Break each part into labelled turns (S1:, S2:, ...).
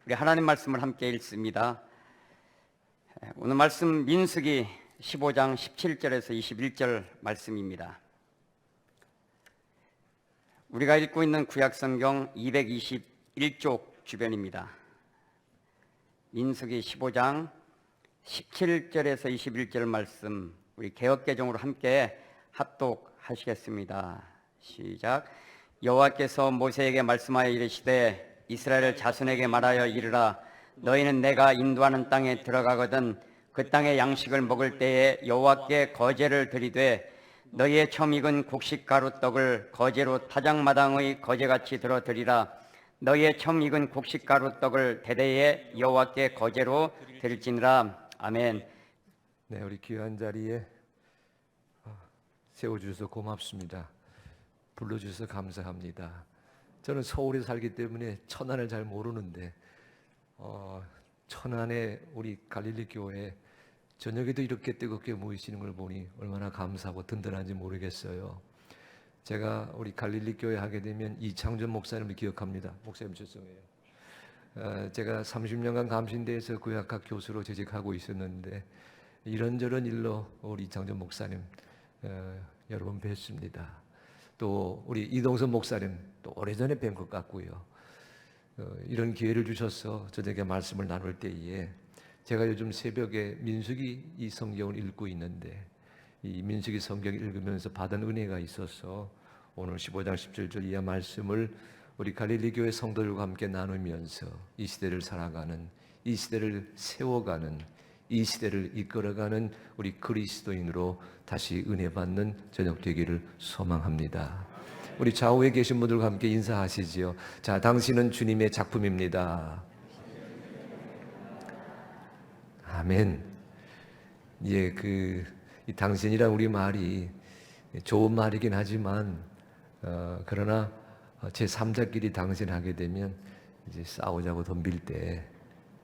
S1: 우리 하나님 말씀을 함께 읽습니다. 오늘 말씀 민수기 15장 17절에서 21절 말씀입니다. 우리가 읽고 있는 구약성경 221쪽 주변입니다. 민수기 15장 17절에서 21절 말씀, 우리 개역개정으로 함께 합독하시겠습니다. 시작. 여호와께서 모세에게 말씀하여 이르시되 이스라엘 자손에게 말하여 이르라. 너희는 내가 인도하는 땅에 들어가거든 그 땅의 양식을 먹을 때에 여호와께 거제를 드리되 너희의 처음 익은 곡식 가루떡을 거제로 타작마당의 거제같이 들어 드리라. 너희의 처음 익은 곡식 가루떡을 대대에 여호와께 거제로 드릴지니라. 아멘.
S2: 네, 우리 귀한 자리에 세워주셔서 고맙습니다. 불러주셔서 감사합니다. 저는 서울에 살기 때문에 천안을 잘 모르는데 천안에 우리 갈릴리 교회 저녁에도 이렇게 뜨겁게 모이시는 걸 보니 얼마나 감사하고 든든한지 모르겠어요. 제가 우리 갈릴리 교회 하게 되면 이창준 목사님을 기억합니다. 목사님 죄송해요. 제가 30년간 감신대에서 구약학 교수로 재직하고 있었는데 이런저런 일로 우리 이창준 목사님 여러 번 뵀습니다. 또 우리 이동선 목사님 또 오래전에 뵌 것 같고요. 이런 기회를 주셔서 저에게 말씀을 나눌 때에 제가 요즘 새벽에 민수기 이 성경을 읽고 있는데 이 민수기 성경을 읽으면서 받은 은혜가 있어서 오늘 15장 17절 이하 말씀을 우리 갈릴리 교회 성도들과 함께 나누면서 이 시대를 살아가는, 이 시대를 세워가는, 이 시대를 이끌어가는 우리 그리스도인으로 다시 은혜 받는 저녁 되기를 소망합니다. 우리 좌우에 계신 분들과 함께 인사하시지요. 자, 당신은 주님의 작품입니다. 아멘. 예, 이 당신이란 우리 말이 좋은 말이긴 하지만 그러나 제 3자끼리 당신 하게 되면 이제 싸우자고 덤빌 때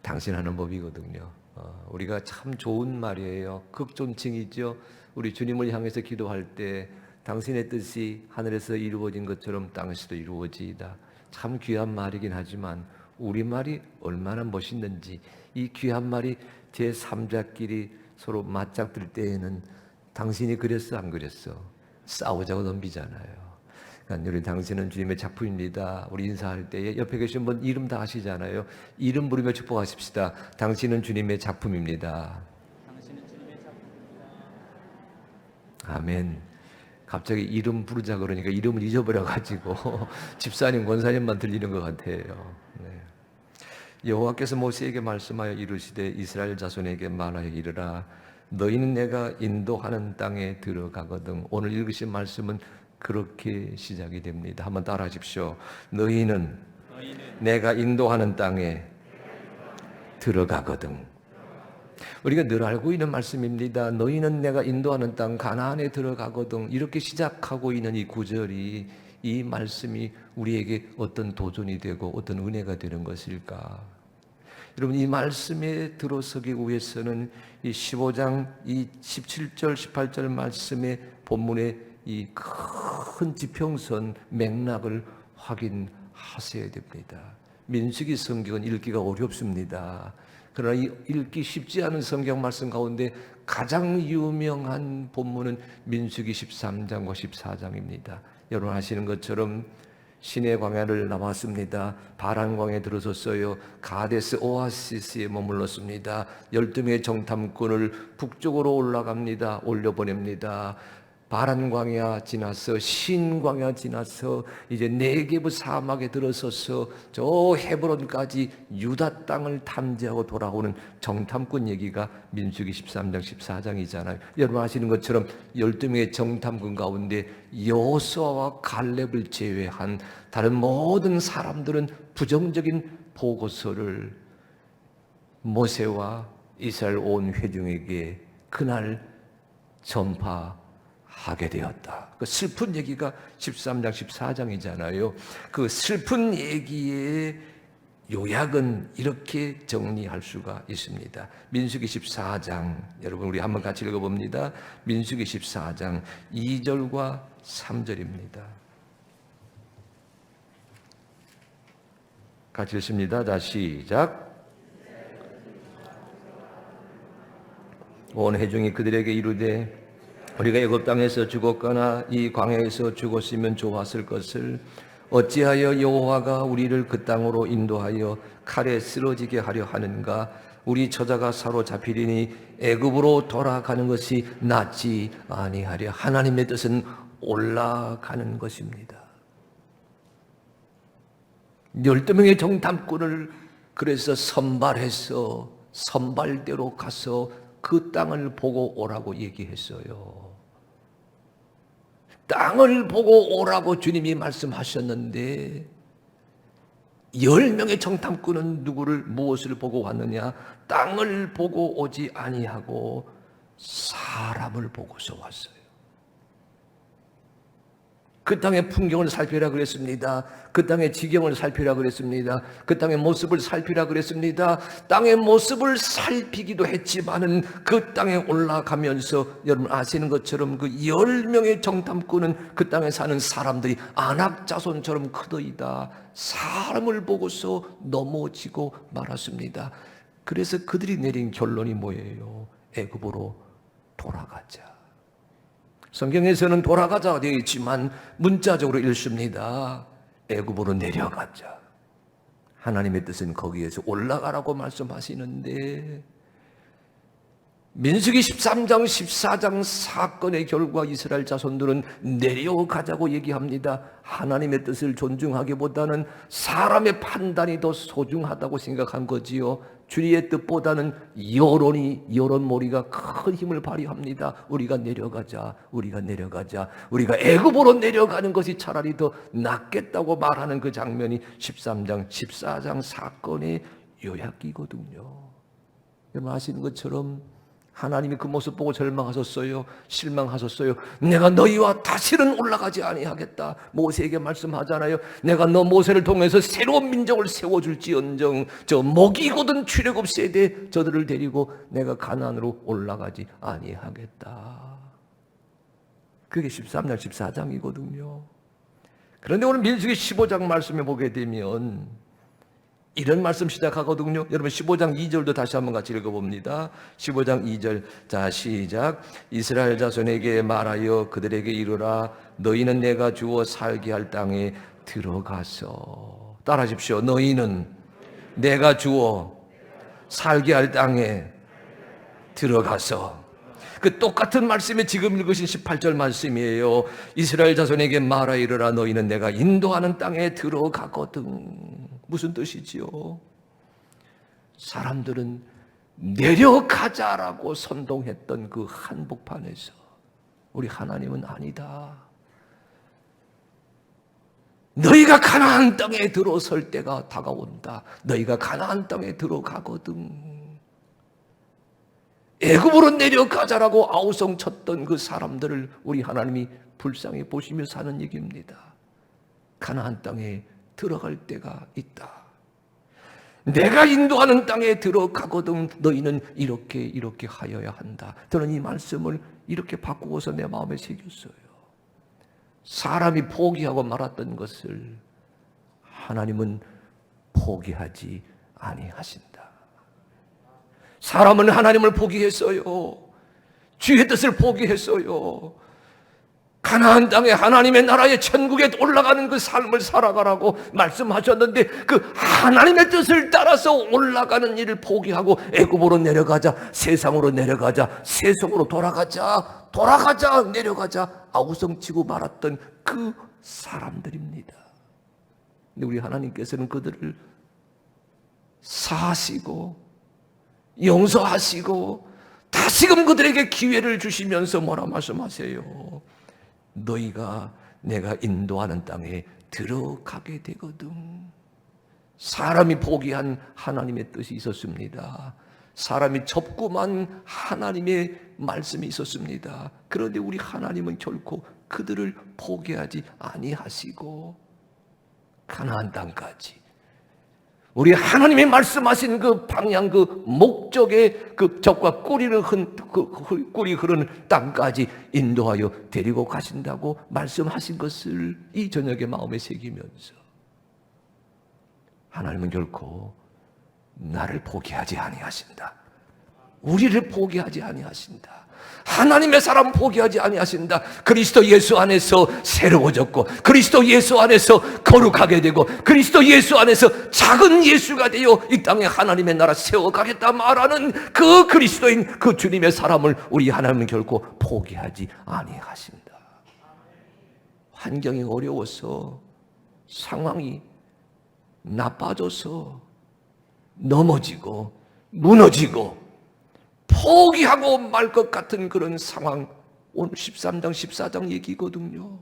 S2: 당신하는 법이거든요. 우리가 참 좋은 말이에요. 극존칭이죠. 우리 주님을 향해서 기도할 때 당신의 뜻이 하늘에서 이루어진 것처럼 땅에서도 이루어지이다. 참 귀한 말이긴 하지만 우리 말이 얼마나 멋있는지 이 귀한 말이 제 3자끼리 서로 맞짱뜰 때에는 당신이 그랬어 안 그랬어? 싸우자고 덤비잖아요. 그러니까 우리 당신은 주님의 작품입니다. 우리 인사할 때에 옆에 계신 분 이름 다 아시잖아요. 이름 부르며 축복하십시다. 당신은 주님의 작품입니다.
S1: 당신은 주님의 작품입니다.
S2: 아멘. 갑자기 이름 부르자 그러니까 이름을 잊어버려가지고 집사님, 권사님만 들리는 것 같아요. 네. 여호와께서 모세에게 말씀하여 이르시되 이스라엘 자손에게 말하여 이르라. 너희는 내가 인도하는 땅에 들어가거든. 오늘 읽으신 말씀은 그렇게 시작이 됩니다. 한번 따라하십시오. 너희는 내가 인도하는 땅에 들어가거든. 우리가 늘 알고 있는 말씀입니다. 너희는 내가 인도하는 땅 가나안에 들어가거든. 이렇게 시작하고 있는 이 구절이, 이 말씀이 우리에게 어떤 도전이 되고 어떤 은혜가 되는 것일까? 여러분, 이 말씀에 들어서기 위해서는 이 15장 이 17절 18절 말씀의 본문의 이 큰 지평선 맥락을 확인하셔야 됩니다. 민수기 성경은 읽기가 어렵습니다. 그러나 이 읽기 쉽지 않은 성경 말씀 가운데 가장 유명한 본문은 민수기 13장과 14장입니다. 여러분 아시는 것처럼 시내 광야를 나왔습니다. 바란 광야에 들어섰어요. 가데스 오아시스에 머물렀습니다. 12명의 정탐꾼을 북쪽으로 올라갑니다. 올려보냅니다. 바란 광야 지나서 신 광야 지나서 이제 네게브 사막에 들어서서 저 헤브론까지 유다 땅을 탐지하고 돌아오는 정탐꾼 얘기가 민수기 13장 14장이잖아요. 여러분 아시는 것처럼 12명의 정탐꾼 가운데 여호수아와 갈렙을 제외한 다른 모든 사람들은 부정적인 보고서를 모세와 이스라엘 온 회중에게 그날 전파하게 되었다. 그 슬픈 얘기가 13장 14장이잖아요. 그 슬픈 얘기의 요약은 이렇게 정리할 수가 있습니다. 민수기 14장, 여러분 우리 한번 같이 읽어봅니다. 민수기 14장 2절과 3절입니다. 같이 읽습니다. 자, 시작. 온 회중이 그들에게 이르되 우리가 애굽 땅에서 죽었거나 이 광야에서 죽었으면 좋았을 것을 어찌하여 여호와가 우리를 그 땅으로 인도하여 칼에 쓰러지게 하려 하는가? 우리 처자가 사로잡히리니 애굽으로 돌아가는 것이 낫지 아니하랴. 하나님의 뜻은 올라가는 것입니다. 12명의 정탐꾼을 그래서 선발해서 선발대로 가서 그 땅을 보고 오라고 얘기했어요. 땅을 보고 오라고 주님이 말씀하셨는데 10명의 정탐꾼은 누구를 무엇을 보고 왔느냐? 땅을 보고 오지 아니하고 사람을 보고서 왔어요. 그 땅의 풍경을 살피라 그랬습니다. 그 땅의 지경을 살피라 그랬습니다. 그 땅의 모습을 살피라 그랬습니다. 땅의 모습을 살피기도 했지만은 그 땅에 올라가면서 여러분 아시는 것처럼 그 10명의 정탐꾼은 그 땅에 사는 사람들이 안악 자손처럼 크더이다. 사람을 보고서 넘어지고 말았습니다. 그래서 그들이 내린 결론이 뭐예요? 애굽으로 돌아가자. 성경에서는 돌아가자가 되어 있지만 문자적으로 읽습니다. 애굽으로 내려가자. 하나님의 뜻은 거기에서 올라가라고 말씀하시는데 민수기 13장 14장 사건의 결과 이스라엘 자손들은 내려가자고 얘기합니다. 하나님의 뜻을 존중하기보다는 사람의 판단이 더 소중하다고 생각한 거지요. 주님의 뜻보다는 여론몰이가 큰 힘을 발휘합니다. 우리가 내려가자. 우리가 애굽으로 내려가는 것이 차라리 더 낫겠다고 말하는 그 장면이 13장 14장 사건의 요약이거든요. 여러분 아시는 것처럼 하나님이 그 모습 보고 절망하셨어요. 실망하셨어요. 내가 너희와 다시는 올라가지 아니하겠다. 모세에게 말씀하잖아요. 내가 너 모세를 통해서 새로운 민족을 세워줄지언정 저 먹이거든 출애굽 세대 저들을 데리고 내가 가나안으로 올라가지 아니하겠다. 그게 13장 14장이거든요. 그런데 오늘 민수기 15장 말씀에 보게 되면 이런 말씀 시작하거든요. 여러분 15장 2절도 다시 한번 같이 읽어봅니다. 15장 2절 자 시작. 이스라엘 자손에게 말하여 그들에게 이르라 너희는 내가 주어 살게 할 땅에 들어가서 따라하십시오. 너희는 내가 주어 살게 할 땅에 들어가서 그 똑같은 말씀이 지금 읽으신 18절 말씀이에요. 이스라엘 자손에게 말하 이르라 너희는 내가 인도하는 땅에 들어가거든. 무슨 뜻이지요? 사람들은 내려가자라고 선동했던 그 한복판에서 우리 하나님은 아니다. 너희가 가나안 땅에 들어설 때가 다가온다. 너희가 가나안 땅에 들어가거든. 애굽으로 내려가자라고 아우성 쳤던 그 사람들을 우리 하나님이 불쌍히 보시며 사는 얘기입니다. 가나안 땅에 들어갈 때가 있다. 내가 인도하는 땅에 들어가거든 너희는 이렇게 하여야 한다. 저는 이 말씀을 이렇게 바꾸어서 내 마음에 새겼어요. 사람이 포기하고 말았던 것을 하나님은 포기하지 아니하신다. 사람은 하나님을 포기했어요. 주의 뜻을 포기했어요. 가나안 땅에 하나님의 나라의 천국에 올라가는 그 삶을 살아가라고 말씀하셨는데 그 하나님의 뜻을 따라서 올라가는 일을 포기하고 애굽으로 내려가자, 세상으로 내려가자, 세속으로 돌아가자, 내려가자 아우성치고 말았던 그 사람들입니다. 근데 우리 하나님께서는 그들을 사하시고 용서하시고 다시금 그들에게 기회를 주시면서 뭐라 말씀하세요? 너희가 내가 인도하는 땅에 들어가게 되거든. 사람이 포기한 하나님의 뜻이 있었습니다. 사람이 접고만 하나님의 말씀이 있었습니다. 그런데 우리 하나님은 결코 그들을 포기하지 아니하시고 가나안 땅까지 우리 하나님이 말씀하신 그 방향, 그 목적의 그 적과 꿀이 흐르는 땅까지 인도하여 데리고 가신다고 말씀하신 것을 이 저녁에 마음에 새기면서 하나님은 결코 나를 포기하지 아니하신다. 우리를 포기하지 아니하신다. 하나님의 사람 포기하지 아니하신다. 그리스도 예수 안에서 새로워졌고, 그리스도 예수 안에서 거룩하게 되고, 그리스도 예수 안에서 작은 예수가 되어 이 땅에 하나님의 나라 세워가겠다 말하는 그 그리스도인 그 주님의 사람을 우리 하나님은 결코 포기하지 아니하신다. 환경이 어려워서, 상황이 나빠져서 넘어지고 무너지고 포기하고 말 것 같은 그런 상황, 오늘 13장 14장 얘기거든요.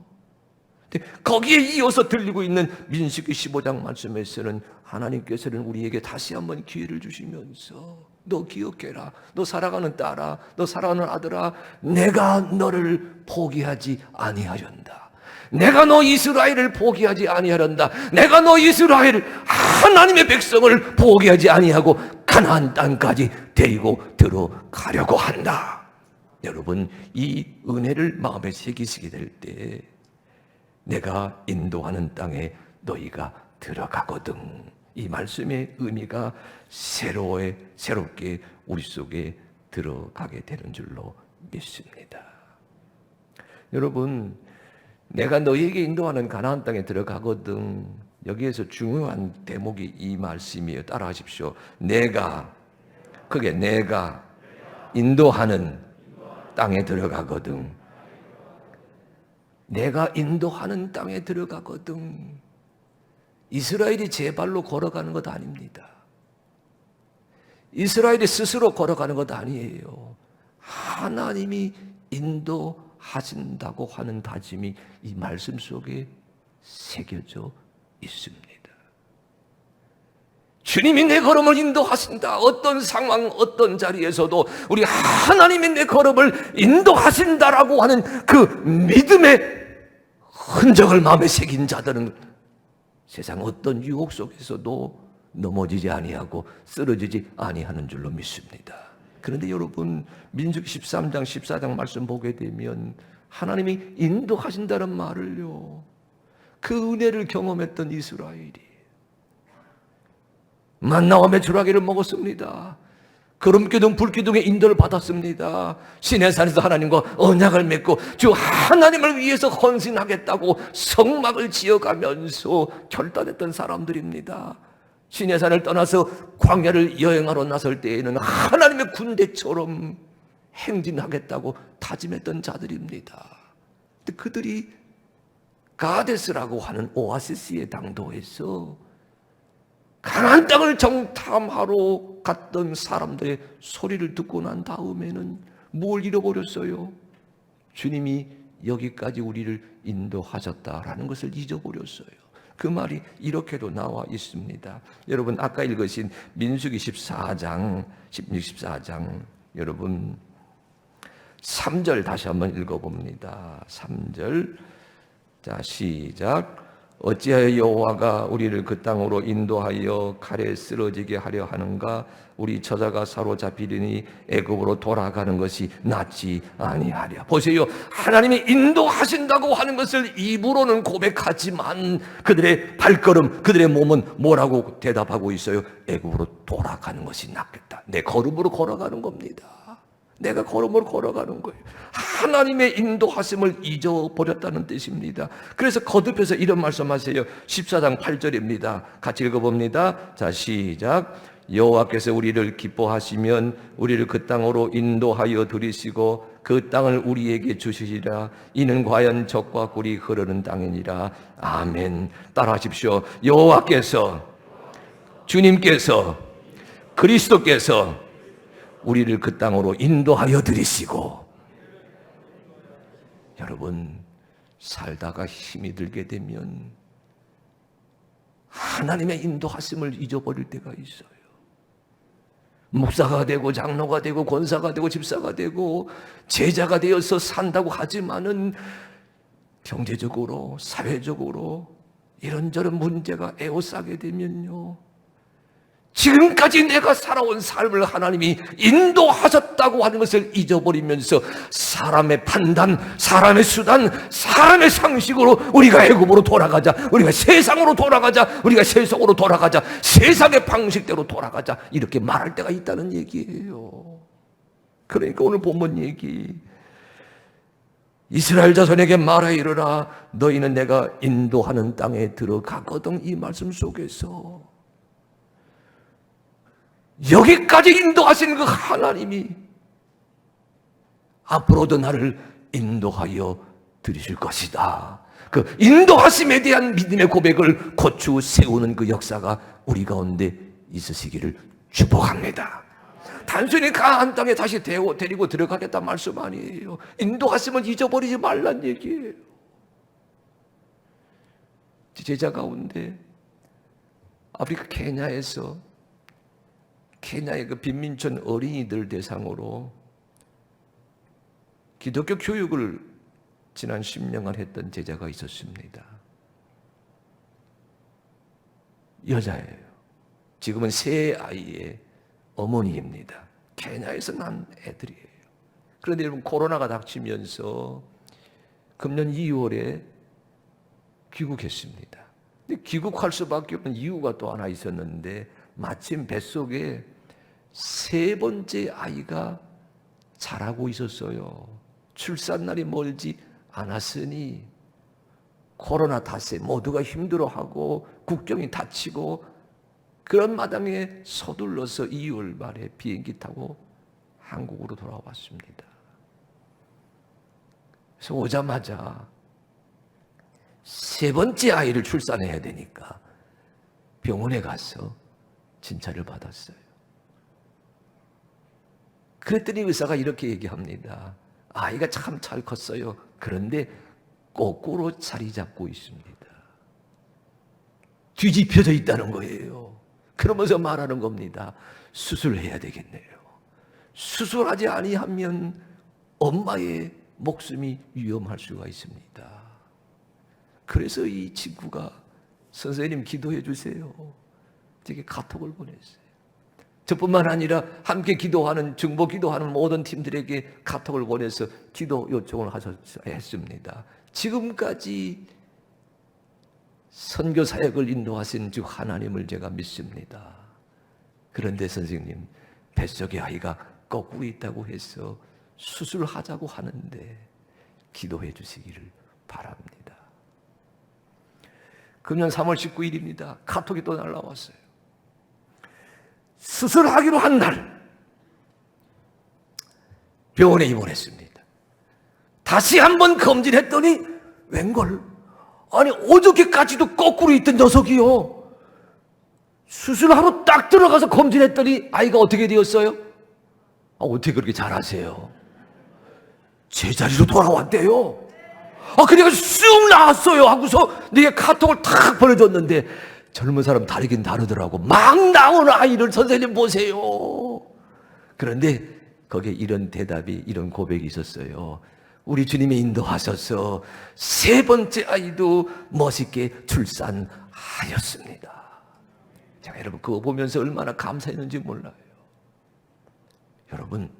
S2: 근데 거기에 이어서 들리고 있는 민수기 15장 말씀에서는 하나님께서는 우리에게 다시 한번 기회를 주시면서 너 기억해라, 너 살아가는 딸아, 너 살아가는 아들아, 내가 너를 포기하지 아니하련다. 내가 너 이스라엘을 포기하지 아니하련다. 내가 너 이스라엘 하나님의 백성을 포기하지 아니하고 가나안 땅까지 데리고 들어가려고 한다. 여러분, 이 은혜를 마음에 새기시게 될 때 내가 인도하는 땅에 너희가 들어가거든. 이 말씀의 의미가 새롭게 우리 속에 들어가게 되는 줄로 믿습니다. 여러분, 내가 너희에게 인도하는 가나안 땅에 들어가거든. 여기에서 중요한 대목이 이 말씀이에요. 따라하십시오. 내가 인도하는 땅에 들어가거든. 내가 인도하는 땅에 들어가거든. 이스라엘이 제 발로 걸어가는 것 아닙니다. 이스라엘이 스스로 걸어가는 것 아니에요. 하나님이 인도하신다고 하는 다짐이 이 말씀 속에 새겨져 있습니다. 주님이 내 걸음을 인도하신다. 어떤 상황, 어떤 자리에서도 우리 하나님이 내 걸음을 인도하신다라고 하는 그 믿음의 흔적을 마음에 새긴 자들은 세상 어떤 유혹 속에서도 넘어지지 아니하고 쓰러지지 아니하는 줄로 믿습니다. 그런데 여러분, 민수기 13장 14장 말씀 보게 되면 하나님이 인도하신다는 말을요, 그 은혜를 경험했던 이스라엘이 만나와 메추라기를 먹었습니다. 구름기둥 불기둥의 인도를 받았습니다. 시내산에서 하나님과 언약을 맺고 주 하나님을 위해서 헌신하겠다고 성막을 지어가면서 결단했던 사람들입니다. 시내산을 떠나서 광야를 여행하러 나설 때에는 하나님의 군대처럼 행진하겠다고 다짐했던 자들입니다. 근데 그들이 가데스라고 하는 오아시스의 당도에서 가나안 땅을 정탐하러 갔던 사람들의 소리를 듣고 난 다음에는 뭘 잃어버렸어요? 주님이 여기까지 우리를 인도하셨다라는 것을 잊어버렸어요. 그 말이 이렇게도 나와 있습니다. 여러분, 아까 읽으신 민수기 14장, 14장 여러분 3절 다시 한번 읽어봅니다. 3절, 자 시작. 어찌하여 여호와가 우리를 그 땅으로 인도하여 칼에 쓰러지게 하려 하는가? 우리 처자가 사로잡히리니 애굽으로 돌아가는 것이 낫지 아니하랴. 보세요, 하나님이 인도하신다고 하는 것을 입으로는 고백하지만 그들의 발걸음, 그들의 몸은 뭐라고 대답하고 있어요? 애굽으로 돌아가는 것이 낫겠다. 내 걸음으로 걸어가는 겁니다. 내가 걸음으로 걸어가는 거예요. 하나님의 인도하심을 잊어버렸다는 뜻입니다. 그래서 거듭해서 이런 말씀하세요. 14장 8절입니다. 같이 읽어봅니다. 자 시작. 여호와께서 우리를 기뻐하시면 우리를 그 땅으로 인도하여 들이시고 그 땅을 우리에게 주시리라. 이는 과연 젖과 꿀이 흐르는 땅이니라. 아멘. 따라하십시오. 여호와께서, 주님께서, 그리스도께서 우리를 그 땅으로 인도하여 들이시고, 여러분, 살다가 힘이 들게 되면 하나님의 인도하심을 잊어버릴 때가 있어요. 목사가 되고 장로가 되고 권사가 되고 집사가 되고 제자가 되어서 산다고 하지만은 경제적으로, 사회적으로 이런저런 문제가 에워싸게 되면요, 지금까지 내가 살아온 삶을 하나님이 인도하셨다고 하는 것을 잊어버리면서 사람의 판단, 사람의 수단, 사람의 상식으로 우리가 애굽으로 돌아가자, 우리가 세상으로 돌아가자, 우리가 세속으로 돌아가자, 세상의 방식대로 돌아가자, 이렇게 말할 때가 있다는 얘기예요. 그러니까 오늘 본문 얘기, 이스라엘 자손에게 말하 이르라 너희는 내가 인도하는 땅에 들어가거든, 이 말씀 속에서 여기까지 인도하신 그 하나님이 앞으로도 나를 인도하여 드리실 것이다. 그 인도하심에 대한 믿음의 고백을 고추 세우는 그 역사가 우리 가운데 있으시기를 축복합니다. 단순히 가나안 땅에 다시 데리고 들어가겠다는 말씀 아니에요. 인도하심을 잊어버리지 말란 얘기예요. 제자 가운데 아프리카 케냐에서 케냐의 그 빈민촌 어린이들 대상으로 기독교 교육을 지난 10년간 했던 제자가 있었습니다. 여자예요. 지금은 세 아이의 어머니입니다. 케냐에서 난 애들이에요. 그런데 여러분, 코로나가 닥치면서 금년 2월에 귀국했습니다. 근데 귀국할 수밖에 없는 이유가 또 하나 있었는데, 마침 뱃속에 세 번째 아이가 자라고 있었어요. 출산날이 멀지 않았으니 코로나 탓에 모두가 힘들어하고 국경이 닫히고 그런 마당에 서둘러서 2월 말에 비행기 타고 한국으로 돌아왔습니다. 그래서 오자마자 세 번째 아이를 출산해야 되니까 병원에 가서 진찰을 받았어요. 그랬더니 의사가 이렇게 얘기합니다. 아이가 참 잘 컸어요. 그런데 거꾸로 자리 잡고 있습니다. 뒤집혀져 있다는 거예요. 그러면서 말하는 겁니다. 수술해야 되겠네요. 수술하지 아니하면 엄마의 목숨이 위험할 수가 있습니다. 그래서 이 친구가 선생님 기도해 주세요. 제게 카톡을 보냈어요. 저뿐만 아니라 함께 기도하는, 중보 기도하는 모든 팀들에게 카톡을 보내서 기도 요청을 했습니다. 지금까지 선교 사역을 인도하신 주 하나님을 제가 믿습니다. 그런데 선생님, 뱃속에 아이가 거꾸로 있다고 해서 수술하자고 하는데 기도해 주시기를 바랍니다. 금년 3월 19일입니다. 카톡이 또 날라왔어요. 수술하기로 한 날 병원에 입원했습니다. 다시 한번 검진했더니 웬걸, 아니 어저께까지도 거꾸로 있던 녀석이요, 수술하러 딱 들어가서 검진했더니 아이가 어떻게 되었어요? 어떻게 그렇게 잘하세요? 제자리로 돌아왔대요. 그래가 쑥 나왔어요 하고서 내게 카톡을 탁 보내줬는데, 젊은 사람 다르긴 다르더라고. 막 나오는 아이를 선생님 보세요. 그런데 거기에 이런 대답이, 이런 고백이 있었어요. 우리 주님이 인도하셔서 세 번째 아이도 멋있게 출산하였습니다. 제가 여러분 그거 보면서 얼마나 감사했는지 몰라요. 여러분,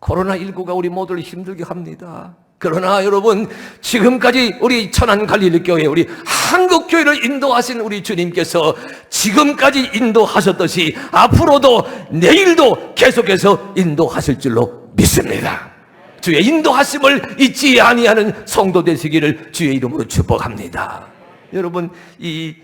S2: 코로나19가 우리 모두를 힘들게 합니다. 그러나 여러분, 지금까지 우리 천안 갈릴리 교회, 우리 한국 교회를 인도하신 우리 주님께서 지금까지 인도하셨듯이 앞으로도 내일도 계속해서 인도하실 줄로 믿습니다. 주의 인도하심을 잊지 아니하는 성도 되시기를 주의 이름으로 축복합니다. 여러분, 이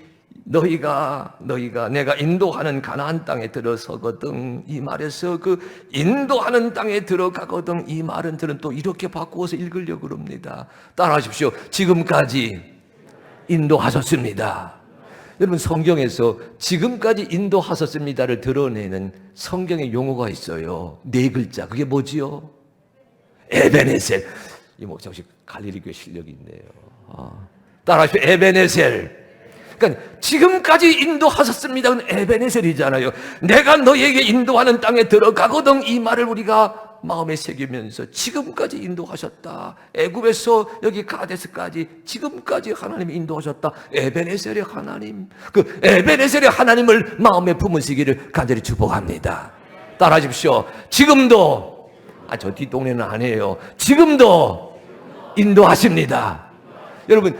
S2: 너희가 내가 인도하는 가나안 땅에 들어서거든, 이 말에서 그 인도하는 땅에 들어가거든, 이 말은 저는 또 이렇게 바꾸어서 읽으려고 합니다. 따라하십시오. 지금까지 인도하셨습니다. 여러분, 성경에서 지금까지 인도하셨습니다를 드러내는 성경의 용어가 있어요. 네 글자. 그게 뭐지요? 에베네셀. 이 목사 혹시 갈릴리 교회 실력이 있네요. 따라하십시오. 에베네셀. 그러니까 지금까지 인도하셨습니다는 에베네셀이잖아요. 내가 너에게 인도하는 땅에 들어가거든, 이 말을 우리가 마음에 새기면서 지금까지 인도하셨다. 애굽에서 여기 가데스까지 지금까지 하나님이 인도하셨다. 에베네셀의 하나님, 그 에베네셀의 하나님을 마음에 품으시기를 간절히 축복합니다. 따라하십시오. 지금도, 저 뒷동네는 아니에요. 지금도 인도하십니다. 여러분,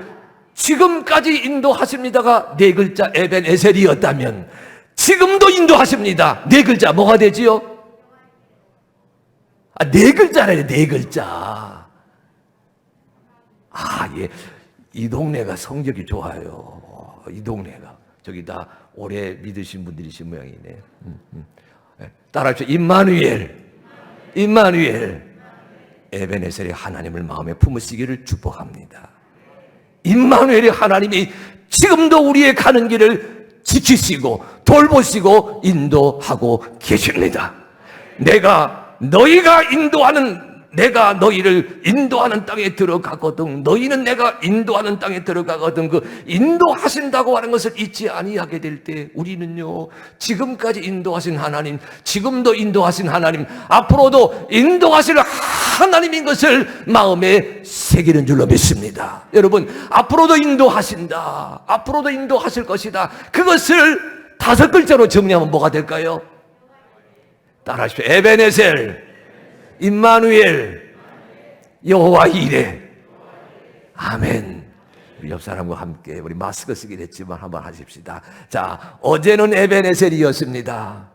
S2: 지금까지 인도하십니다가 네 글자 에벤에셀이었다면 지금도 인도하십니다. 네 글자 뭐가 되지요? 네 글자래요. 네 글자. 예. 이 동네가 성적이 좋아요. 이 동네가. 저기 다 오래 믿으신 분들이신 모양이네. 따라합시다. 임마누엘. 임마누엘. 에베네셀의 하나님을 마음에 품으시기를 축복합니다. 임마누엘의 하나님이 지금도 우리의 가는 길을 지키시고 돌보시고 인도하고 계십니다. 내가 너희를 인도하는 땅에 들어가거든. 너희는 내가 인도하는 땅에 들어가거든. 그 인도하신다고 하는 것을 잊지 아니하게 될 때 우리는요, 지금까지 인도하신 하나님, 지금도 인도하신 하나님, 앞으로도 인도하실 하나님인 것을 마음에 새기는 줄로 믿습니다. 여러분, 앞으로도 인도하신다. 앞으로도 인도하실 것이다. 그것을 5글자로 정리하면 뭐가 될까요? 따라하십시오. 에베네셀, 임마누엘, 여호와 이레. 아멘. 우리 옆 사람과 함께 우리 마스크 쓰긴 했지만 한번 하십시다. 자, 어제는 에베네셀이었습니다.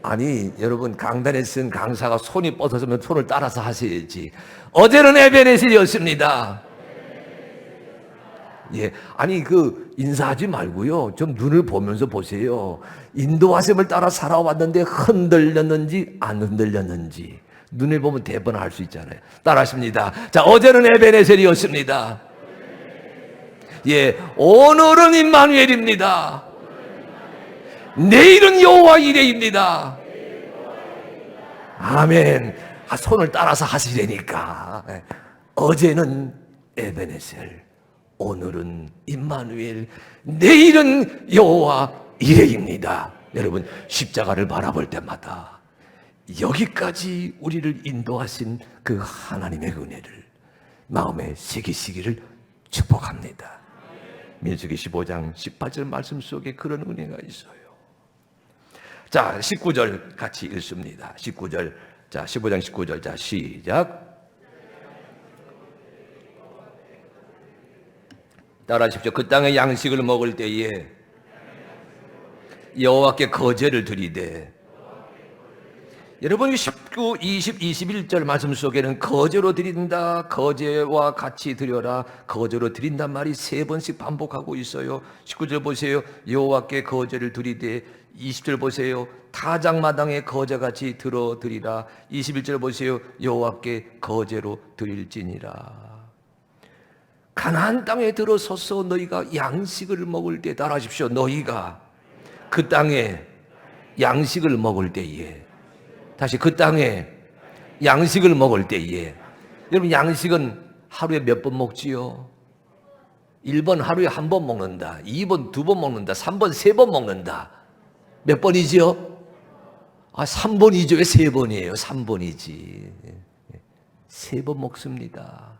S2: 아니, 여러분, 강단에 쓴 강사가 손이 뻗어서면 손을 따라서 하셔야지. 어제는 에베네셀이었습니다. 예, 아니 인사하지 말고요, 좀 눈을 보면서 보세요. 인도하심을 따라 살아왔는데 흔들렸는지 안 흔들렸는지 눈을 보면 대번을 알 수 있잖아요. 따라하십니다. 자, 어제는 에베네셀이었습니다. 예, 오늘은 임마누엘입니다. 내일은 여호와 이레입니다. 아멘. 손을 따라서 하시려니까. 어제는 에베네셀, 오늘은 임마누엘, 내일은 여호와 이레입니다. 여러분, 십자가를 바라볼 때마다 여기까지 우리를 인도하신 그 하나님의 은혜를 마음에 새기시기를 축복합니다. 민수기 15장 18절 말씀 속에 그런 은혜가 있어요. 자, 19절 같이 읽습니다. 19절. 자, 15장 19절. 자, 시작. 따라하십시오. 그 땅의 양식을 먹을 때에 여호와께 거제를 드리되. 여러분, 19, 20, 21절 말씀 속에는 거제로 드린다, 거제와 같이 드려라, 거제로 드린단 말이 3번씩 반복하고 있어요. 19절 보세요. 여호와께 거제를 드리되. 20절 보세요. 타작마당에 거제같이 들어드리라. 21절 보세요. 여호와께 거제로 드릴지니라. 가나안 땅에 들어서서 너희가 양식을 먹을 때, 따라하십시오. 너희가 그 땅에 양식을 먹을 때에, 다시 그 땅에 양식을 먹을 때에, 여러분, 양식은 하루에 몇 번 먹지요? 1번 하루에 1번 먹는다, 2번 2번 먹는다, 3번 3번 먹는다. 몇 번이지요? 3번이죠. 왜 3번이에요? 3번이지. 3번 먹습니다.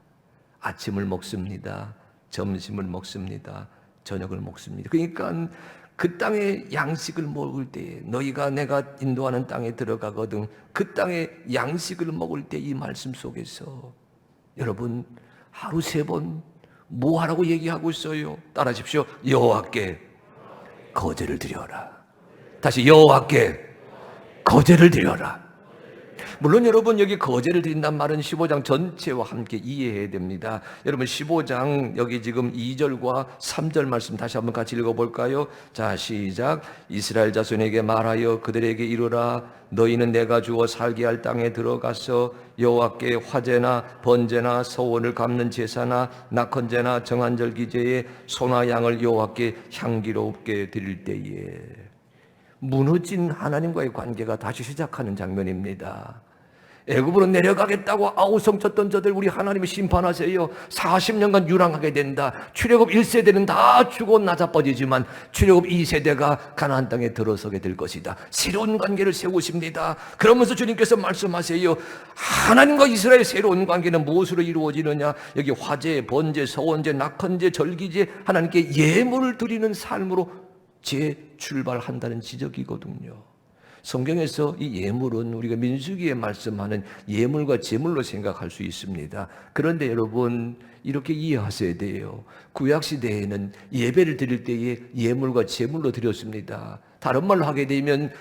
S2: 아침을 먹습니다. 점심을 먹습니다. 저녁을 먹습니다. 그러니까 그 땅에 양식을 먹을 때, 너희가 내가 인도하는 땅에 들어가거든. 그 땅에 양식을 먹을 때, 이 말씀 속에서 여러분, 하루 3번 뭐 하라고 얘기하고 있어요? 따라하십시오. 여호와께 거제를 드려라. 다시, 여호와께 거제를 드려라. 물론 여러분, 여기 거제를 드린단 말은 15장 전체와 함께 이해해야 됩니다. 여러분, 15장 여기 지금 2절과 3절 말씀 다시 한번 같이 읽어볼까요? 자, 시작. 이스라엘 자손에게 말하여 그들에게 이르라. 너희는 내가 주어 살게 할 땅에 들어가서 여호와께 화제나 번제나 서원을 갚는 제사나 낙헌제나 정한절 기제에 소나 양을 여호와께 향기롭게 드릴 때에, 무너진 하나님과의 관계가 다시 시작하는 장면입니다. 애굽으로 내려가겠다고 아우성쳤던 저들 우리 하나님이 심판하세요. 40년간 유랑하게 된다. 출애굽 1세대는 다 죽어 나자빠지지만 출애굽 2세대가 가나안 땅에 들어서게 될 것이다. 새로운 관계를 세우십니다. 그러면서 주님께서 말씀하세요. 하나님과 이스라엘의 새로운 관계는 무엇으로 이루어지느냐? 여기 화제, 번제, 서원제, 낙헌제, 절기제, 하나님께 예물을 드리는 삶으로 재출발한다는 지적이거든요. 성경에서 이 예물은 우리가 민수기에 말씀하는 예물과 제물로 생각할 수 있습니다. 그런데 여러분 이렇게 이해하셔야 돼요. 구약시대에는 예배를 드릴 때에 예물과 제물로 드렸습니다. 다른 말로 하게 되면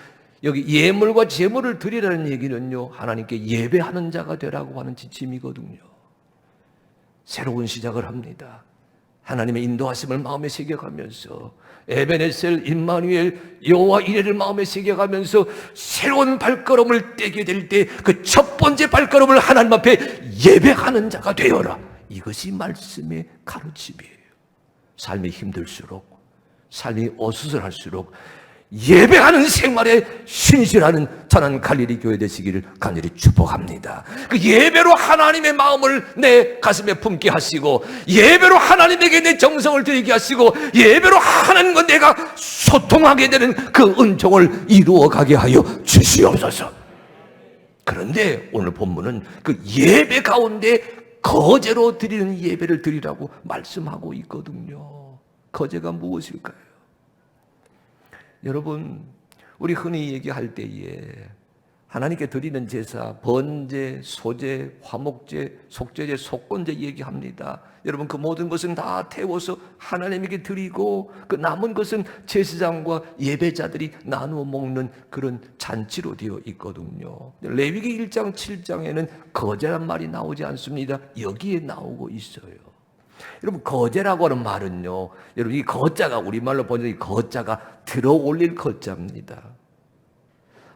S2: 여기 예물과 제물을 드리라는 얘기는요, 하나님께 예배하는 자가 되라고 하는 지침이거든요. 새로운 시작을 합니다. 하나님의 인도하심을 마음에 새겨가면서 에베네셀, 임마누엘, 여호와 이레를 마음에 새겨가면서 새로운 발걸음을 떼게 될 때 그 첫 번째 발걸음을 하나님 앞에 예배하는 자가 되어라. 이것이 말씀의 가르침이에요. 삶이 힘들수록, 삶이 어수선할수록 예배하는 생활에 신실하는 천안 갈릴리 교회 되시기를 간절히 축복합니다. 그 예배로 하나님의 마음을 내 가슴에 품게 하시고, 예배로 하나님에게 내 정성을 드리게 하시고, 예배로 하나님과 내가 소통하게 되는 그 은총을 이루어가게 하여 주시옵소서. 그런데 오늘 본문은 그 예배 가운데 거제로 드리는 예배를 드리라고 말씀하고 있거든요. 거제가 무엇일까요? 여러분, 우리 흔히 얘기할 때에 하나님께 드리는 제사, 번제, 소제, 화목제, 속죄제, 속건제 얘기합니다. 여러분, 그 모든 것은 다 태워서 하나님에게 드리고 그 남은 것은 제사장과 예배자들이 나누어 먹는 그런 잔치로 되어 있거든요. 레위기 1장 7장에는 거제란 말이 나오지 않습니다. 여기에 나오고 있어요. 여러분, 거제라고 하는 말은요, 여러분, 이 거자가 우리말로 번역이 거자가 들어 올릴 거자입니다.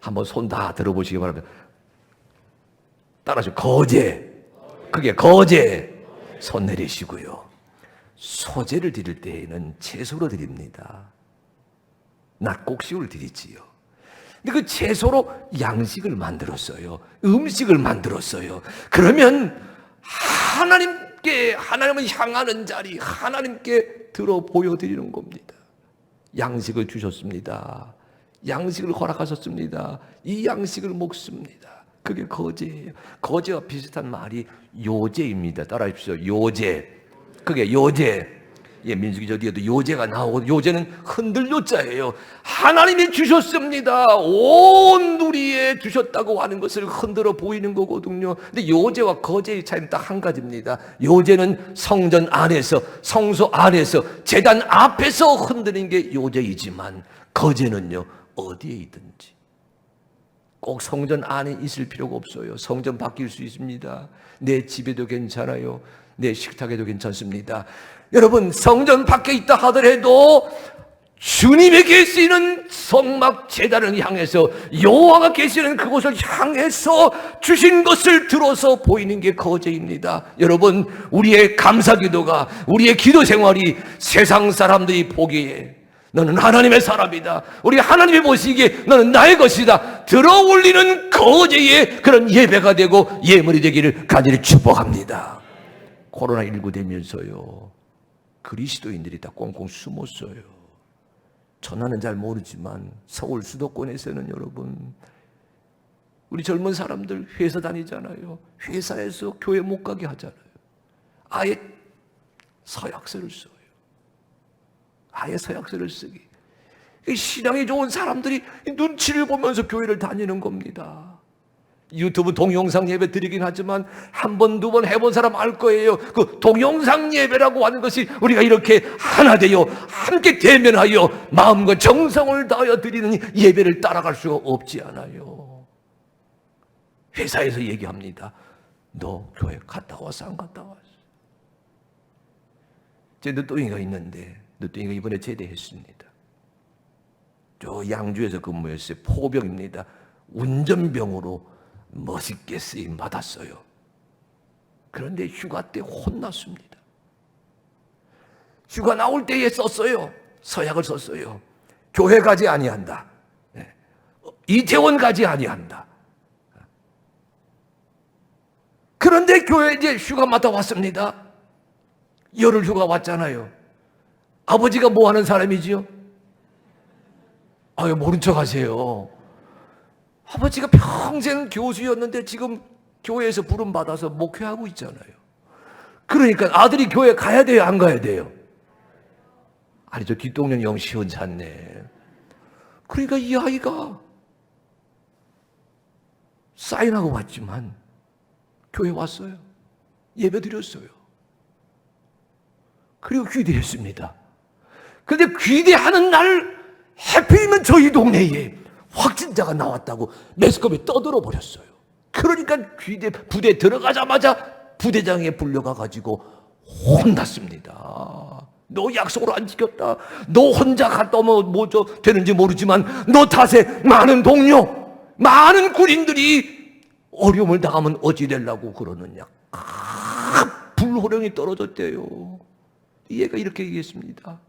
S2: 한번 손 다 들어보시기 바랍니다. 따라하시죠. 거제. 그게 거제. 손 내리시고요. 소제를 드릴 때에는 채소로 드립니다. 낙곡식을 드리지요. 근데 그 채소로 양식을 만들었어요. 음식을 만들었어요. 그러면 하나님을 향하는 자리, 하나님께 들어 보여드리는 겁니다. 양식을 주셨습니다. 양식을 허락하셨습니다. 이 양식을 먹습니다. 그게 거제예요. 거제와 비슷한 말이 요제입니다. 따라하십시오. 요제. 그게 요제. 예, 민수기 저기에도 요제가 나오고, 요제는 흔들 요자예요. 하나님이 주셨습니다. 온 누리에 주셨다고 하는 것을 흔들어 보이는 거거든요. 근데 요제와 거제의 차이는 딱 한 가지입니다. 요제는 성전 안에서, 성소 안에서, 제단 앞에서 흔드는 게 요제이지만, 거제는요, 어디에 있든지 꼭 성전 안에 있을 필요가 없어요. 성전 바뀔 수 있습니다. 내 집에도 괜찮아요. 내 식탁에도 괜찮습니다. 여러분, 성전 밖에 있다 하더라도 주님이 계시는 성막 제단을 향해서, 여호와가 계시는 그곳을 향해서 주신 것을 들어서 보이는 게 거제입니다. 여러분, 우리의 감사기도가, 우리의 기도 생활이 세상 사람들이 보기에 너는 하나님의 사람이다, 우리 하나님이 보시기에 너는 나의 것이다, 들어 올리는 거제의 그런 예배가 되고 예물이 되기를 간절히 축복합니다. 코로나19 되면서요, 그리스도인들이 다 꽁꽁 숨었어요. 전화는 잘 모르지만 서울 수도권에서는 여러분, 우리 젊은 사람들 회사 다니잖아요. 회사에서 교회 못 가게 하잖아요. 아예 서약서를 써요. 아예 서약서를 쓰기. 신앙이 좋은 사람들이 눈치를 보면서 교회를 다니는 겁니다. 유튜브 동영상 예배 드리긴 하지만 한 번, 두 번 해본 사람 알 거예요. 그 동영상 예배라고 하는 것이 우리가 이렇게 하나 되어 함께 대면하여 마음과 정성을 다하여 드리는 예배를 따라갈 수가 없지 않아요. 회사에서 얘기합니다. 너 교회 갔다 왔어, 안 갔다 왔어? 제 늦둥이가 있는데 늦둥이가 이번에 제대했습니다. 저 양주에서 근무했어요. 포병입니다. 운전병으로 멋있게 쓰임 받았어요. 그런데 휴가 때 혼났습니다. 휴가 나올 때에 썼어요. 서약을 썼어요. 교회 가지 아니한다. 이태원 가지 아니한다. 그런데 교회에 이제 휴가마다 왔습니다. 열흘 휴가 왔잖아요. 아버지가 뭐 하는 사람이지요? 아유, 모른 척 하세요. 아버지가 평생 교수였는데 지금 교회에서 부름받아서 목회하고 있잖아요. 그러니까 아들이 교회 가야 돼요, 안 가야 돼요? 아니, 저 뒷동년 영 시원찮네. 그러니까 이 아이가 사인하고 왔지만 교회 왔어요. 예배 드렸어요. 그리고 귀대했습니다. 그런데 귀대하는 날 해필이면 저희 동네에 확진자가 나왔다고 매스컴에 떠들어 버렸어요. 그러니까 귀대 부대 들어가자마자 부대장에 불려가가지고 혼났습니다. 너 약속을 안 지켰다. 너 혼자 갔다 오면 뭐죠 되는지 모르지만 너 탓에 많은 동료, 많은 군인들이 어려움을 당하면 어찌 되려고 그러느냐. 불호령이 떨어졌대요. 얘가 이렇게 얘기했습니다.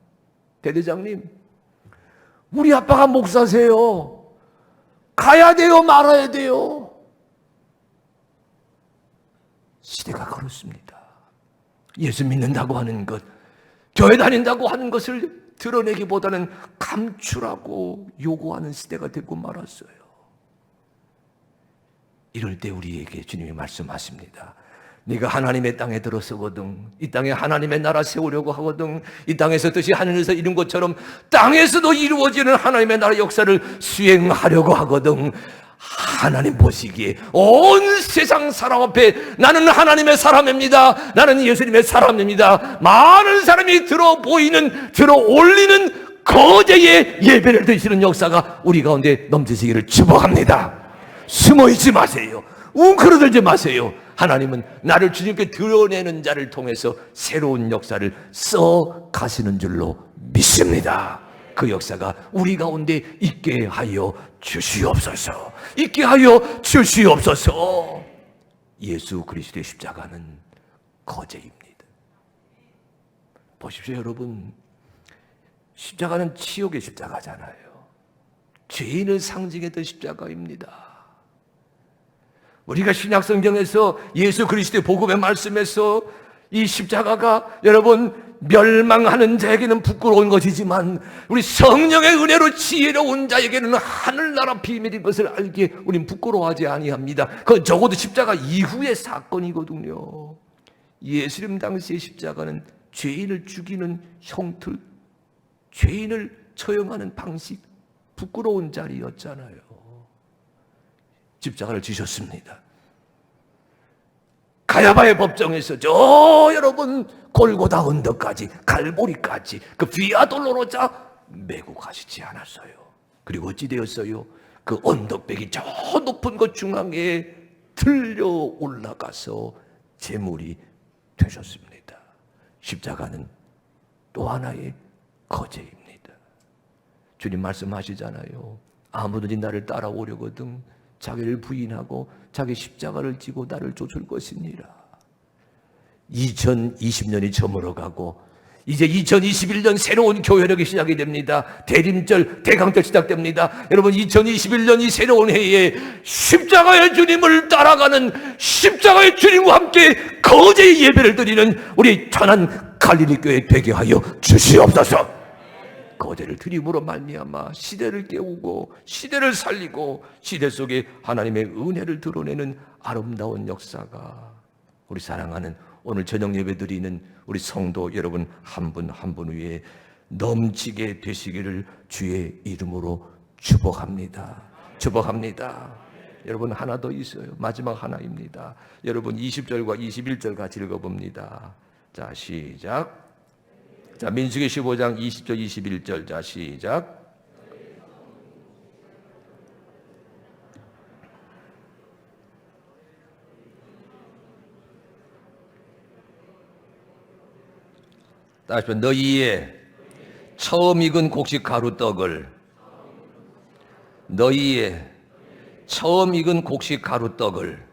S2: 대대장님, 우리 아빠가 목사세요. 가야 돼요, 말아야 돼요. 시대가 그렇습니다. 예수 믿는다고 하는 것, 교회 다닌다고 하는 것을 드러내기보다는 감추라고 요구하는 시대가 되고 말았어요. 이럴 때 우리에게 주님이 말씀하십니다. 네가 하나님의 땅에 들어서거든, 이 땅에 하나님의 나라 세우려고 하거든, 이 땅에서 뜻이 하늘에서 이룬 것처럼 땅에서도 이루어지는 하나님의 나라 역사를 수행하려고 하거든. 하나님 보시기에 온 세상 사람 앞에 나는 하나님의 사람입니다, 나는 예수님의 사람입니다, 많은 사람이 들어 보이는, 들어 올리는 거제의 예배를 드시는 역사가 우리 가운데 넘치시기를 축복합니다. 숨어있지 마세요. 웅크러들지 마세요. 하나님은 나를 주님께 드러내는 자를 통해서 새로운 역사를 써 가시는 줄로 믿습니다. 그 역사가 우리 가운데 있게 하여 주시옵소서. 있게 하여 주시옵소서. 예수 그리스도의 십자가는 거제입니다. 보십시오, 여러분. 십자가는 치욕의 십자가잖아요. 죄인을 상징했던 십자가입니다. 우리가 신약성경에서 예수 그리스도의 복음의 말씀에서 이 십자가가 여러분 멸망하는 자에게는 부끄러운 것이지만 우리 성령의 은혜로 지혜로운 자에게는 하늘나라 비밀인 것을 알기에 우린 부끄러워하지 아니합니다. 그건 적어도 십자가 이후의 사건이거든요. 예수님 당시의 십자가는 죄인을 죽이는 형틀, 죄인을 처형하는 방식, 부끄러운 자리였잖아요. 십자가를 지셨습니다. 가야바의 법정에서 저 여러분 골고다 언덕까지, 갈보리까지 그 비아돌로로자 메고 가시지 않았어요. 그리고 어찌 되었어요? 그 언덕배기 저 높은 것 중앙에 들려 올라가서 제물이 되셨습니다. 십자가는 또 하나의 거제입니다. 주님 말씀하시잖아요. 아무든지 나를 따라오려거든 자기를 부인하고 자기 십자가를 지고 나를 쫓을 것이니라. 2020년이 저물어가고 이제 2021년 새로운 교회력이 시작이 됩니다. 대림절, 대강절 시작됩니다. 여러분 2021년 이 새로운 해에 십자가의 주님을 따라가는, 십자가의 주님과 함께 거제의 예배를 드리는 우리 천안 갈릴리 교회 되게 하여 주시옵소서. 거제를 드림으로 말미암아 시대를 깨우고 시대를 살리고 시대 속에 하나님의 은혜를 드러내는 아름다운 역사가 우리 사랑하는 오늘 저녁 예배 드리는 우리 성도 여러분 한 분 한 분 위에 넘치게 되시기를 주의 이름으로 축복합니다. 축복합니다. 여러분 하나 더 있어요. 마지막 하나입니다. 여러분 20절과 21절 같이 읽어봅니다. 자, 시작. 자, 민수기 15장 20절 21절. 자, 시작. 다시 한번 너희의 처음 익은 곡식 가루 떡을, 너희의 처음 익은 곡식 가루 떡을,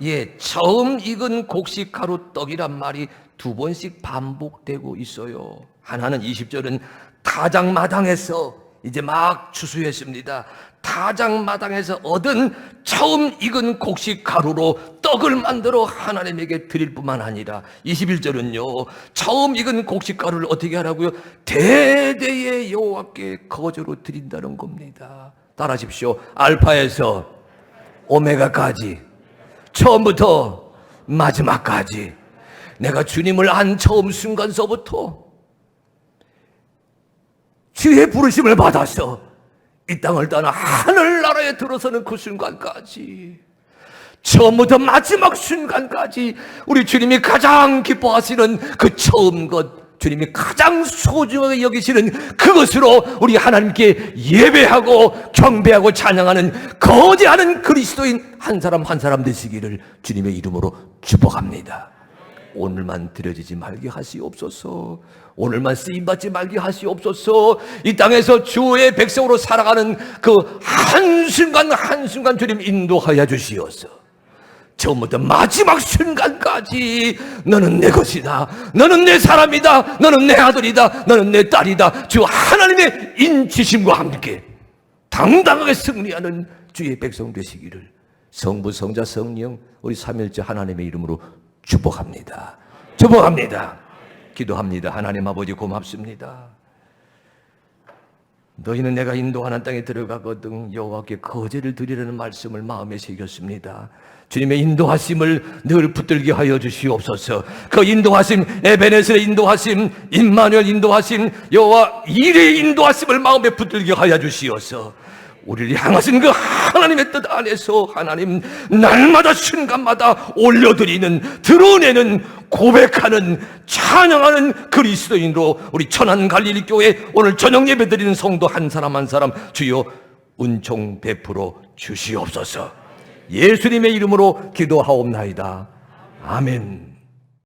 S2: 예, 처음 익은 곡식 가루 떡이란 말이 두 번씩 반복되고 있어요. 하나는 20절은 타작마당에서 이제 막 추수했습니다. 타작마당에서 얻은 처음 익은 곡식 가루로 떡을 만들어 하나님에게 드릴 뿐만 아니라 21절은요, 처음 익은 곡식 가루를 어떻게 하라고요? 대대의 여호와께 거저로 드린다는 겁니다. 따라하십시오. 알파에서 오메가까지, 처음부터 마지막까지, 내가 주님을 안 처음 순간서부터 주의 부르심을 받아서 이 땅을 떠나 하늘나라에 들어서는 그 순간까지, 처음부터 마지막 순간까지 우리 주님이 가장 기뻐하시는 그 처음 것, 주님이 가장 소중하게 여기시는 그것으로 우리 하나님께 예배하고 경배하고 찬양하는 거대한 그리스도인 한 사람 한 사람 되시기를 주님의 이름으로 축복합니다. 오늘만 드려지지 말게 하시옵소서. 오늘만 쓰임받지 말게 하시옵소서. 이 땅에서 주의 백성으로 살아가는 그 한순간 한순간 주님 인도하여 주시옵소서. 처음부터 마지막 순간까지 너는 내 것이다, 너는 내 사람이다, 너는 내 아들이다, 너는 내 딸이다, 주 하나님의 인치심과 함께 당당하게 승리하는 주의 백성 되시기를 성부 성자 성령 우리 삼일째 하나님의 이름으로 축복합니다. 축복합니다. 기도합니다. 하나님 아버지 고맙습니다. 너희는 내가 인도하는 땅에 들어가거든 여호와께 거제를 드리라는 말씀을 마음에 새겼습니다. 주님의 인도하심을 늘 붙들게 하여 주시옵소서. 그 인도하심, 에베네셀의 인도하심, 임마누엘 인도하심, 여호와 이레의 인도하심을 마음에 붙들게 하여 주시옵소서. 우리를 향하신 그 하나님의 뜻 안에서 하나님 날마다 순간마다 올려드리는, 드러내는, 고백하는, 찬양하는 그리스도인으로 우리 천안 갈릴리 교회 오늘 저녁 예배 드리는 성도 한 사람 한 사람 주여 은총 베풀어 주시옵소서. 예수님의 이름으로 기도하옵나이다. 아멘.